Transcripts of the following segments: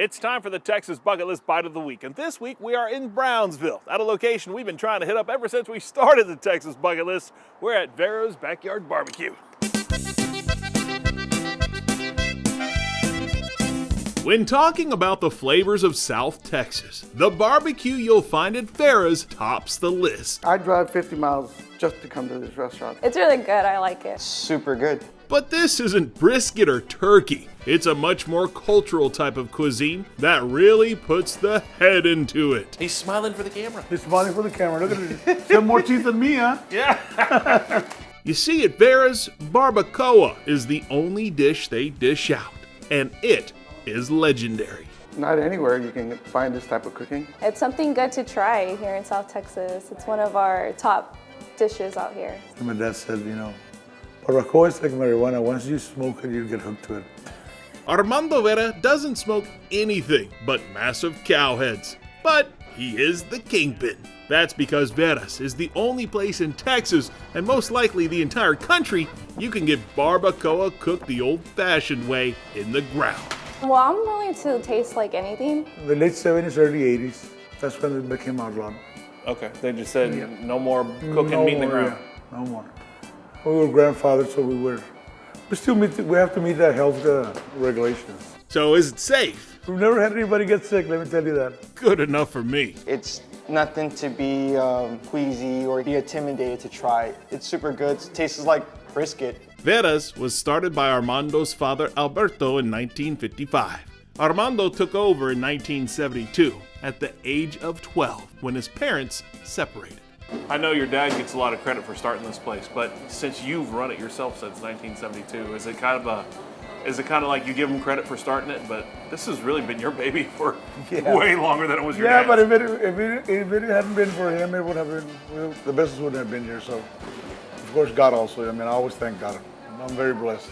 It's time for the Texas Bucket List Bite of the Week, and this week we are in Brownsville, at a location we've been trying to hit up ever since we started the Texas Bucket List. We're at Vera's Backyard Barbecue. When talking about the flavors of South Texas, the barbecue you'll find at Vera's tops the list. I drive 50 miles just to come to this restaurant. It's really good, I like it. Super good. But this isn't brisket or turkey. It's a much more cultural type of cuisine that really puts the head into it. He's smiling for the camera. He's smiling for the camera. Look at it. You have more teeth than me, huh? Yeah. You see, at Vera's, Barbacoa is the only dish they dish out, and it is legendary. Not anywhere you can find this type of cooking. It's something good to try here in South Texas. It's one of our top dishes out here. My dad said, barbacoa is like marijuana. Once you smoke it, you get hooked to it. Armando Vera doesn't smoke anything but massive cow heads, but he is the kingpin. That's because Vera's is the only place in Texas, and most likely the entire country, you can get barbacoa cooked the old-fashioned way in the ground. Well, I'm willing to taste like anything. The late 70s, early 80s, that's when it became outlawed. Okay, they just said no more cooking meat in the ground. Yeah, no more. We were grandfathers, so we have to meet the health regulations. So is it safe? We've never had anybody get sick, let me tell you that. Good enough for me. It's nothing to be queasy or be intimidated to try. It's super good. It tastes like brisket. Vera's was started by Armando's father Alberto in 1955. Armando took over in 1972 at the age of 12 when his parents separated. I know your dad gets a lot of credit for starting this place, but since you've run it yourself since 1972, is it kind of like you give him credit for starting it, but this has really been your baby for way longer than it was your dad's? Yeah, but if it hadn't been for him, it would have been, the business wouldn't have been here. So, of course, God also. I always thank God. I'm very blessed.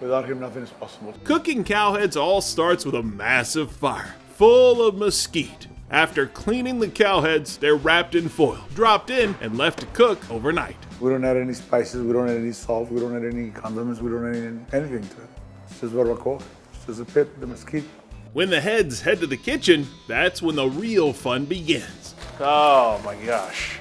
Without him, nothing is possible. Cooking cowheads all starts with a massive fire, full of mesquite. After cleaning the cowheads, they're wrapped in foil, dropped in, and left to cook overnight. We don't add any spices, we don't add any salt, we don't add any condiments, we don't add anything to it. It's just barbacoa, it's just a pit, the mesquite. When the heads head to the kitchen, that's when the real fun begins. Oh my gosh.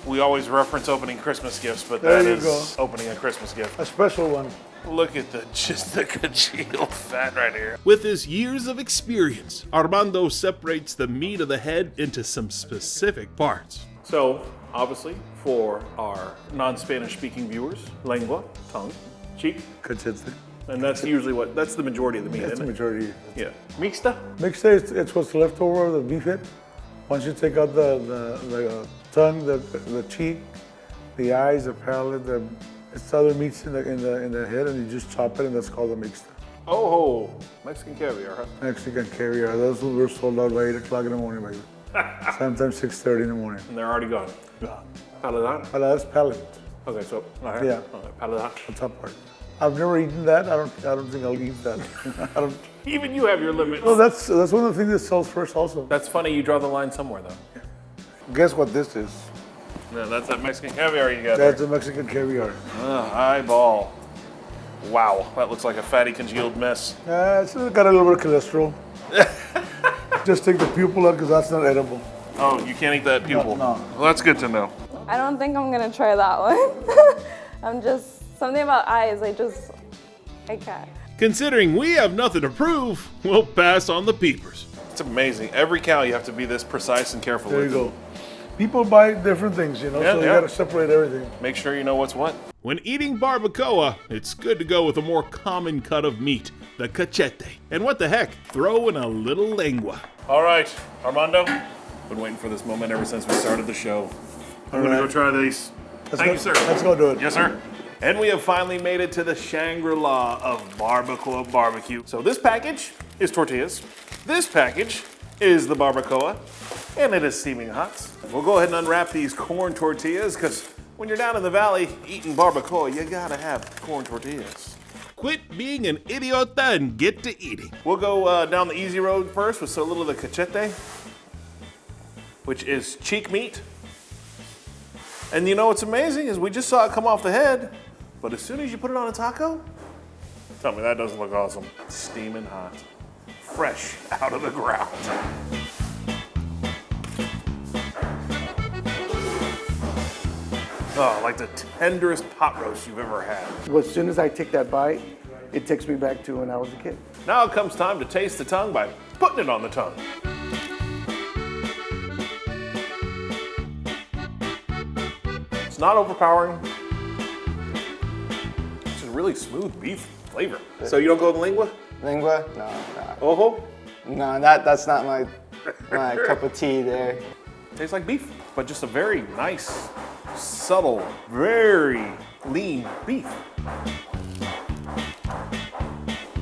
We always reference opening Christmas gifts, but that is opening a Christmas gift. A special one. Look at just the congealed fat right here. With his years of experience, Armando separates the meat of the head into some specific parts. So, obviously, for our non-Spanish speaking viewers, lengua, tongue, cheek. Cachete. And that's usually that's the majority of the meat, That's the isn't it? majority. Yeah. Mixta? Mixta, it's what's left over of the beef head. Once you take out the tongue, the cheek, the eyes, the palate, it's other meats in the head, and you just chop it, and that's called a mixta. Oh, Mexican caviar, huh? Mexican caviar. Those were sold out by 8 o'clock in the morning, baby. Sometimes 6:30 in the morning. And they're already gone. Gone. Paladar? That's palate. Okay, so Yeah. Okay, paladar. The top part. I've never eaten that. I don't think I'll eat that. I don't. Even you have your limits. Well, that's one of the things that sells first, also. That's funny. You draw the line somewhere, though. Guess what this is? No, that's that Mexican caviar you got. That's a Mexican caviar. Eyeball. Wow, that looks like a fatty congealed mess. It's got a little bit of cholesterol. Just take the pupil out because that's not edible. Oh, you can't eat that pupil? No. Well, that's good to know. I don't think I'm gonna try that one. Something about eyes, I can't. Considering we have nothing to prove, we'll pass on the peepers. It's amazing. Every cow you have to be this precise and careful There with. you go. People buy different things, so you gotta separate everything. Make sure you know what's what. When eating barbacoa, it's good to go with a more common cut of meat, the cachete. And what the heck, throw in a little lengua. All right, Armando, been waiting for this moment ever since we started the show. I'm gonna go try these. Thank you, sir. Let's go do it. Yes, sir. And we have finally made it to the Shangri-La of Barbacoa Barbecue. So this package is tortillas. This package is the barbacoa, and it is steaming hot. We'll go ahead and unwrap these corn tortillas, because when you're down in the valley eating barbacoa, you gotta have corn tortillas. Quit being an idiota and get to eating. We'll go down the easy road first with a little of the cachete, which is cheek meat. And you know what's amazing is we just saw it come off the head, but as soon as you put it on a taco, tell me that doesn't look awesome. Steaming hot. fresh out of the ground. Oh, like the tenderest pot roast you've ever had. Well, as soon as I take that bite, it takes me back to when I was a kid. Now it comes time to taste the tongue by putting it on the tongue. It's not overpowering. It's a really smooth beef flavor. So you don't go with lingua? Lingua? No, Ojo? no, that's not my cup of tea there. Tastes like beef, but just a very nice, subtle, very lean beef.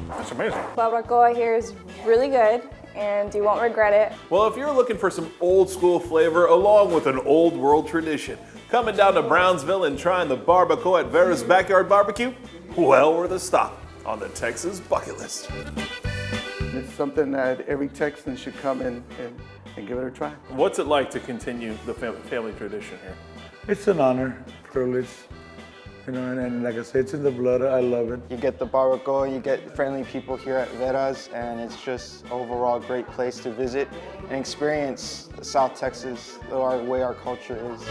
That's amazing. Barbacoa here is really good, and you won't regret it. Well, if you're looking for some old school flavor along with an old world tradition, coming down to Brownsville and trying the barbacoa at Vera's Backyard Barbecue, well worth a stop on the Texas bucket list. It's something that every Texan should come in and give it a try. What's it like to continue the family tradition here? It's an honor, privilege, you know, and like I said, it's in the blood. I love it. You get the barbacoa, you get friendly people here at Vera's, and it's just overall a great place to visit and experience South Texas, the way our culture is.